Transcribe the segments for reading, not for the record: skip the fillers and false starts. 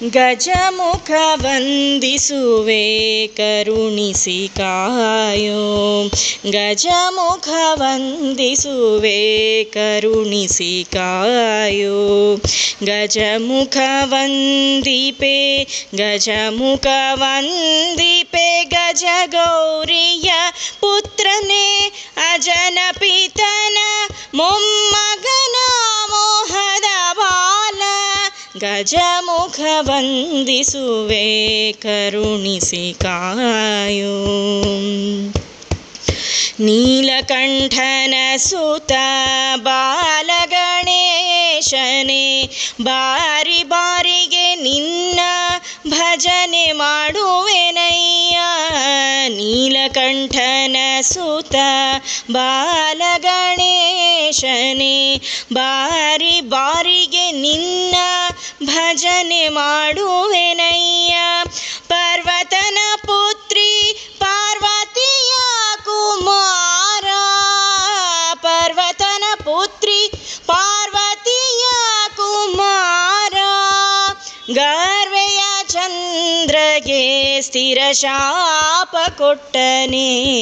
ಗಜಮುಖ ವಂದಿಸುವೆ ಕರುಣಿಸಿ ಕಾಯೋ. ಗಜಮುಖ ವಂದಿಸುವೆ ಕರುಣಿಸಿ ಕಾಯೋ. ಗಜಮುಖ ವಂದಿಪೆ ಗಜಮುಖ ವಂದಿಪೆ ಗಜಗೌರಿಯ ಪುತ್ರನೇ ಅಜನ ಪಿತನ ಮೊಮ್ಮಗನ ಮೋಹದ ಬಾಲ. ಗಜಮುಖ ವಂದಿಸುವೆ ಕರುಣಿಸಿ ಕಾಯೋ. ನೀಲಕಂಠನ ಸುತ ಬಾಲಗಣೇಶನೇ ಬಾರಿ ಬಾರಿಗೆ ನಿನ್ನ ಭಜನೆ ಮಾಡುವೆನಯ್ಯ. ನೀಲಕಂಠನ ಸುತ ಬಾಲಗಣೇಶನೇ ಬಾರಿ ಬಾರಿಗೆ ನಿನ್ನ ಭಜನೆ ಮಾಡುವೆನಯ್ಯ. ಪರ್ವತನ ಪುತ್ರಿ ಪಾರ್ವತಿಯ ಕುಮಾರ. ಪರ್ವತನ ಪುತ್ರಿ ಪಾರ್ವತಿಯ ಕುಮಾರ. ಗರ್ವೆಯ ಚಂದ್ರಗೆ ಸ್ಥಿರ ಶಾಪ ಕೊಟ್ಟನೆ.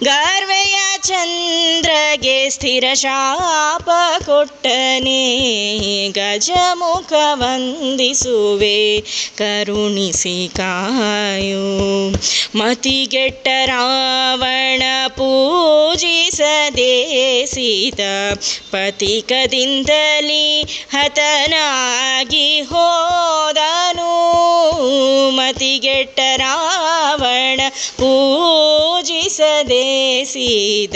ಗರ್ವೆಯ ಚಂದ್ರಗೆ ಸ್ಥಿರ ಶಾಪ ಕೊಟ್ಟನೆ. ಗಜಮುಖ ವಂದಿಸುವೆ ಕರುಣಿಸಿ ಕಾಯೋ. ಮತಿಗೆಟ್ಟ ರಾವಣ ಪೂಜಿಸದೆ ಸೀತ ಪತಿಕದಿಂದಲಿ ಹತನಾಗಿ ಹೋದನು. ಮತಿಗೆಟ್ಟ ರಾವಣ ಪೂಜಿಸದೆ ಸೀದ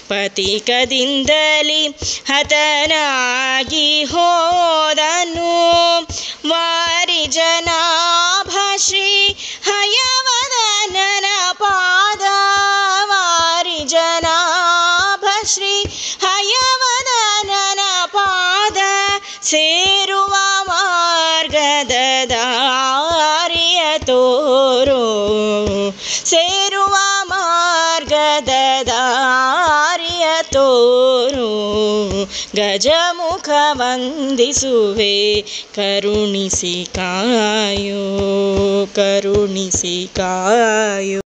ಪತಿಕದಿಂದಲಿ ಹತನಾಗಿ ಹೋದನು. ವಾರಿಜನಾಭ ಶ್ರೀ ಹಯವದನನ ಪಾದ. ವಾರಿಜನಾಭ ಶ್ರೀ ಹಯವದನನ ಪಾದ. ಸೇರುವ ಮಾರ್ಗದ ದಾರಿಯ ತೋರೋ. ಸೇರುವ ಮಾರ್ಗದ ದಾರಿಯ ತೋರೋ. ಗಜಮುಖ ವಂದಿಸುವೆ ಕರುಣಿಸಿ ಕಾಯೋ. ಕರುಣಿಸಿ ಕಾಯೋ.